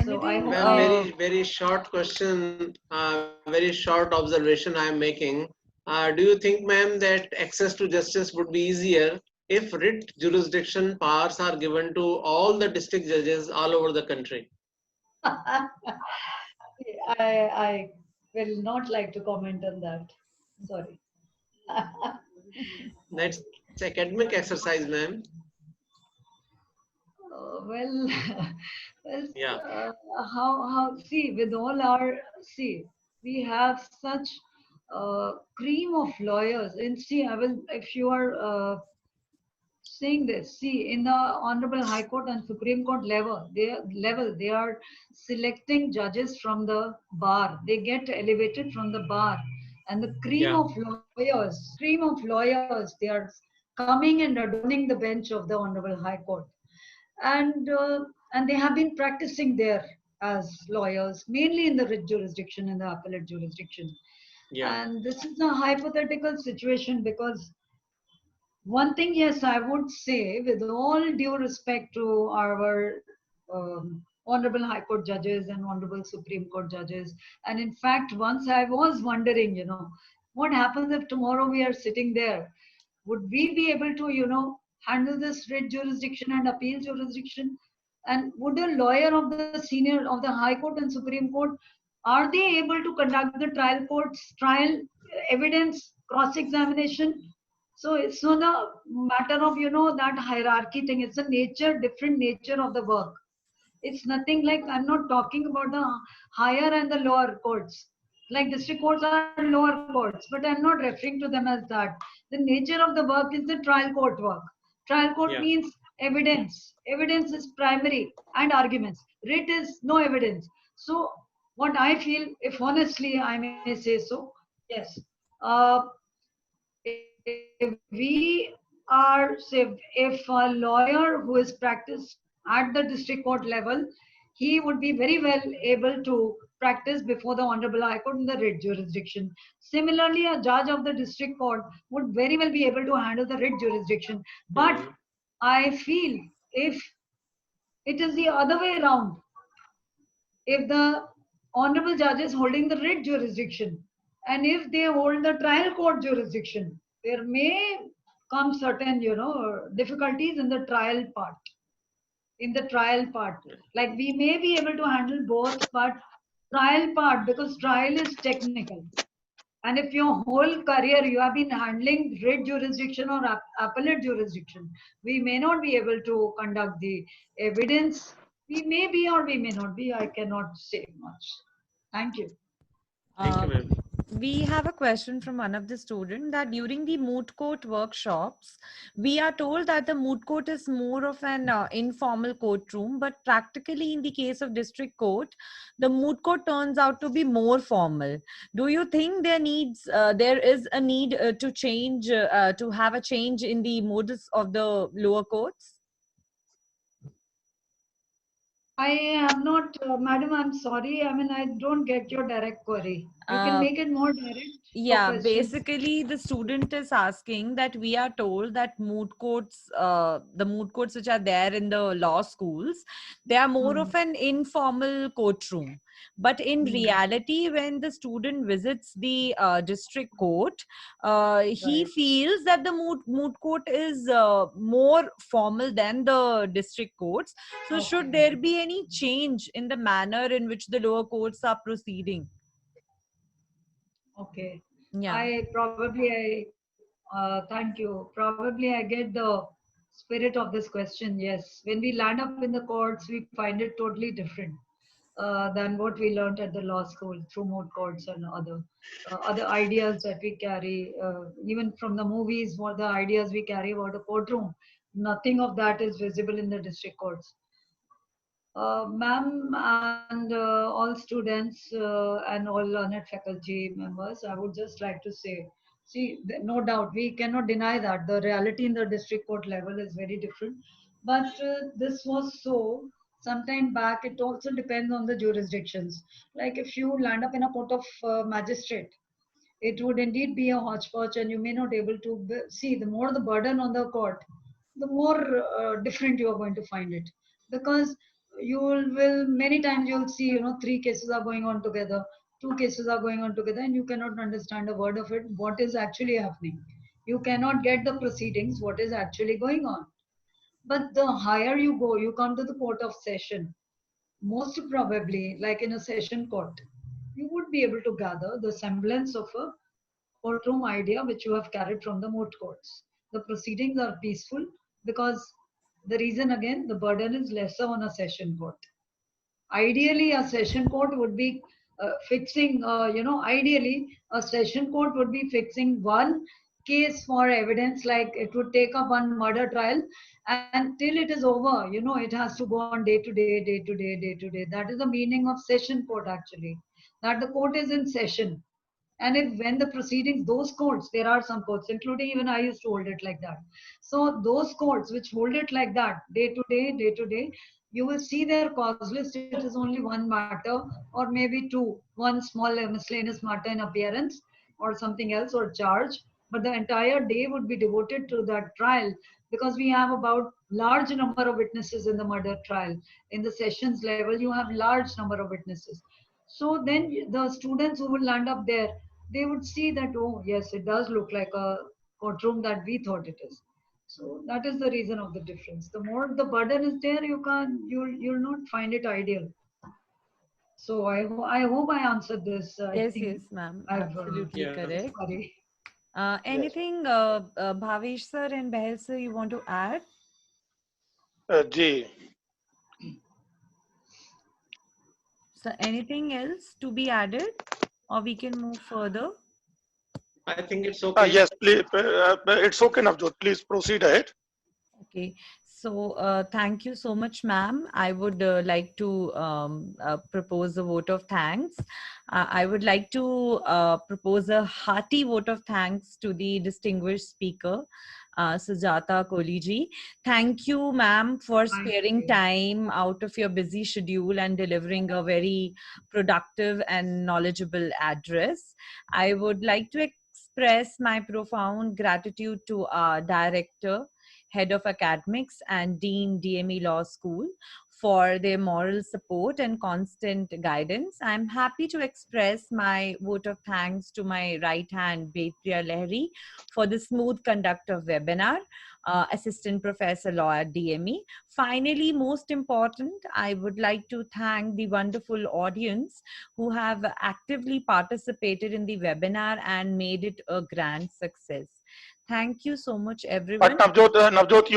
So I Anything? hope Ma'am, I very short question, very short observation I am making. Do you think, ma'am, that access to justice would be easier if writ jurisdiction powers are given to all the district judges all over the country? I will not like to comment on that. Sorry. That's academic exercise, ma'am. Well, well, Yeah. see, with all our, see, we have such cream of lawyers. And see, if you are saying this, see, in the Honorable High Court and Supreme Court they are selecting judges from the bar. They get elevated from the bar. And the Yeah. cream of lawyers, they are coming and adorning the bench of the Honorable High Court. And they have been practicing there as lawyers, mainly in the writ jurisdiction and the appellate jurisdiction. Yeah. And this is a hypothetical situation because one thing, yes, I would say, with all due respect to our honorable High Court judges and honorable Supreme Court judges, and in fact, once I was wondering, what happens if tomorrow we are sitting there? Would we be able to, handle this writ jurisdiction and appeal jurisdiction? And would a lawyer of of the High Court and Supreme Court, are they able to conduct the trial evidence, cross-examination? So it's not a matter of, that hierarchy thing. It's a different nature of the work. It's nothing like, I'm not talking about the higher and the lower courts. Like district courts are lower courts, but I'm not referring to them as that. The nature of the work is the trial court work. Trial court Yeah. means evidence. Evidence is primary and arguments. Writ is no evidence. So what I feel, if honestly I may say so, yes. If we are, say, if a lawyer who is practiced at the district court level, he would be very well able to practiced before the Honorable High Court in the writ jurisdiction. Similarly, a judge of the district court would very well be able to handle the writ jurisdiction. But I feel if it is the other way around, if the honorable judge is holding the writ jurisdiction and if they hold the trial court jurisdiction, there may come certain, difficulties in the trial part. Like we may be able to handle both, but trial part, because trial is technical. And if your whole career you have been handling writ jurisdiction or appellate jurisdiction, we may not be able to conduct the evidence. We may be or we may not be. I cannot say much. Thank you. Thank you, ma'am. We have a question from one of the students that during the moot court workshops, we are told that the moot court is more of an informal courtroom, but practically in the case of district court, the moot court turns out to be more formal. Do you think there is a need to change, to have a change in the modus of the lower courts? I am not, madam, I'm sorry. I mean, I don't get your direct query. You can make it more direct. Yeah, basically the student is asking that we are told that moot courts, the moot courts which are there in the law schools, they are more of an informal courtroom. But in reality, when the student visits the district court, he feels that the moot court is more formal than the district courts. So should there be any change in the manner in which the lower courts are proceeding? Okay. Yeah. Thank you. Probably I get the spirit of this question. Yes. When we land up in the courts, we find it totally different than what we learned at the law school through moot courts and other ideas that we carry, even from the movies, what the ideas we carry about a courtroom. Nothing of that is visible in the district courts. Ma'am and all students and all learned faculty members, I would just like to say, see, no doubt, we cannot deny that the reality in the district court level is very different. But this was so sometime back. It also depends on the jurisdictions. Like if you land up in a court of magistrate, it would indeed be a hodgepodge, and you may not able to see. The more the burden on the court, the more different you are going to find it, because you will many times you'll see, 3 cases are going on together, 2 cases are going on together, and you cannot understand a word of it, what is actually happening. You cannot get the proceedings, what is actually going on. But the higher you go, you come to the court of session, most probably like in a session court, you would be able to gather the semblance of a courtroom idea which you have carried from the moot courts. The proceedings are peaceful because the reason, again, the burden is lesser on a session court. Ideally, a session court would be fixing, ideally a session court would be fixing one case for evidence, like it would take up one murder trial, and till it is over, it has to go on day to day, day to day, day to day. That is the meaning of session court actually, that the court is in session. And when the proceedings, those courts, there are some courts, including even I used to hold it like that. So those courts which hold it like that, day to day, you will see their cause list. It is only one matter or maybe two, one small miscellaneous matter in appearance or something else or charge. But the entire day would be devoted to that trial, because we have about large number of witnesses in the murder trial. In the sessions level, you have large number of witnesses. So then the students who will land up there, they would see that, oh yes, it does look like a courtroom that we thought it is. So that is the reason of the difference. The more the burden is there, you'll not find it ideal. So I hope I answered this. Yes, ma'am. Absolutely correct. Sorry. Anything, Bhavesh sir and Behel sir, you want to add? So anything else to be added, or we can move further? I think it's okay. Yes, please. It's okay, Navjot. Please proceed ahead. Okay. So thank you so much, ma'am. I would like to propose a vote of thanks. I would like to propose a hearty vote of thanks to the distinguished speaker, Sujata Koliji. Thank you, ma'am, for Thank sparing you. time out of your busy schedule and delivering a very productive and knowledgeable address. I would like to express my profound gratitude to our director, Head of Academics, and Dean, DME Law School, for their moral support and constant guidance. I'm happy to express my vote of thanks to my right hand, Betriya Lahiri, for the smooth conduct of webinar, Assistant Professor Law at DME. Finally, most important, I would like to thank the wonderful audience who have actively participated in the webinar and made it a grand success. Thank you so much, everyone. But Navjot,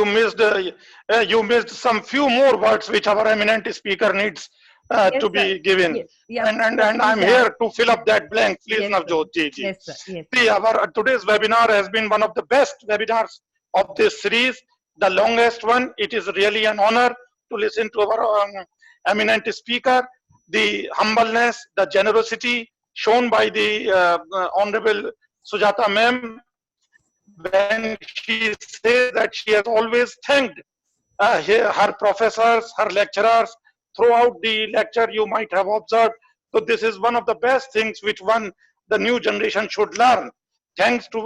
you missed some few more words which our eminent speaker needs Yes, to sir. be given. Yeah, And please I'm add. here to fill up that blank. Please, Yes, sir. Navjot ji. Yes, sir. Yes. See, our today's webinar has been one of the best webinars of this series, the longest one. It is really an honor to listen to our eminent speaker. The humbleness, the generosity shown by the Honorable Sujata ma'am, when she says that she has always thanked her professors, her lecturers throughout the lecture. You might have observed. So this is one of the best things which the new generation should learn. Thanks to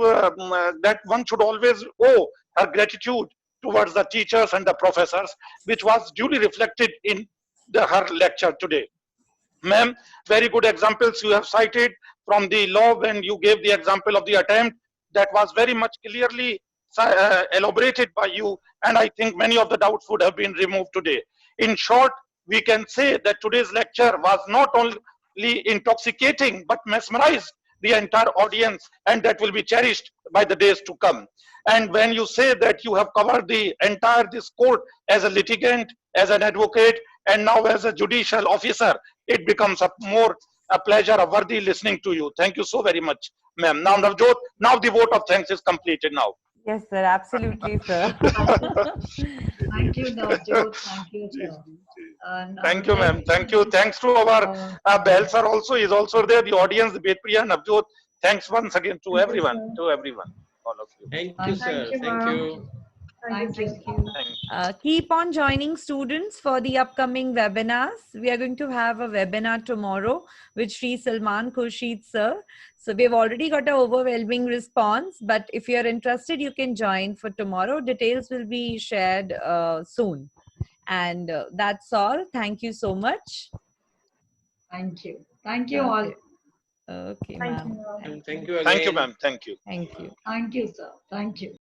that, one should always owe her gratitude towards the teachers and the professors, which was duly reflected in her lecture today. Ma'am, very good examples you have cited from the law when you gave the example of the attempt. That was very much clearly elaborated by you, and I think many of the doubts would have been removed today. In short, we can say that today's lecture was not only intoxicating but mesmerized the entire audience, and that will be cherished by the days to come. And when you say that you have covered the entire this court as a litigant, as an advocate, and now as a judicial officer, it becomes a pleasure, a worthy listening to you. Thank you so very much, ma'am. Now, Navjot, now the vote of thanks is completed now. Yes, sir. Absolutely, sir. Thank you, Navjot. Thank you, sir. And I Thank would you, like ma'am. to Thank you. Thanks to our Behel sir also is also there. The audience, Betpriya, Navjot. Thanks once again to everyone, all of you. Thank you, Thank sir. you, Thank ma'am. you. Thank you. Thank you. Keep on joining students for the upcoming webinars. We are going to have a webinar tomorrow with Sri Salman Khurshid sir. So we've already got an overwhelming response, but if you're interested, you can join for tomorrow. Details will be shared soon. And that's all. Thank you so much. Thank you. Thank you all. Okay, ma'am. Thank you again. Thank you, ma'am. Thank you. Thank you. Thank you, sir. Thank you.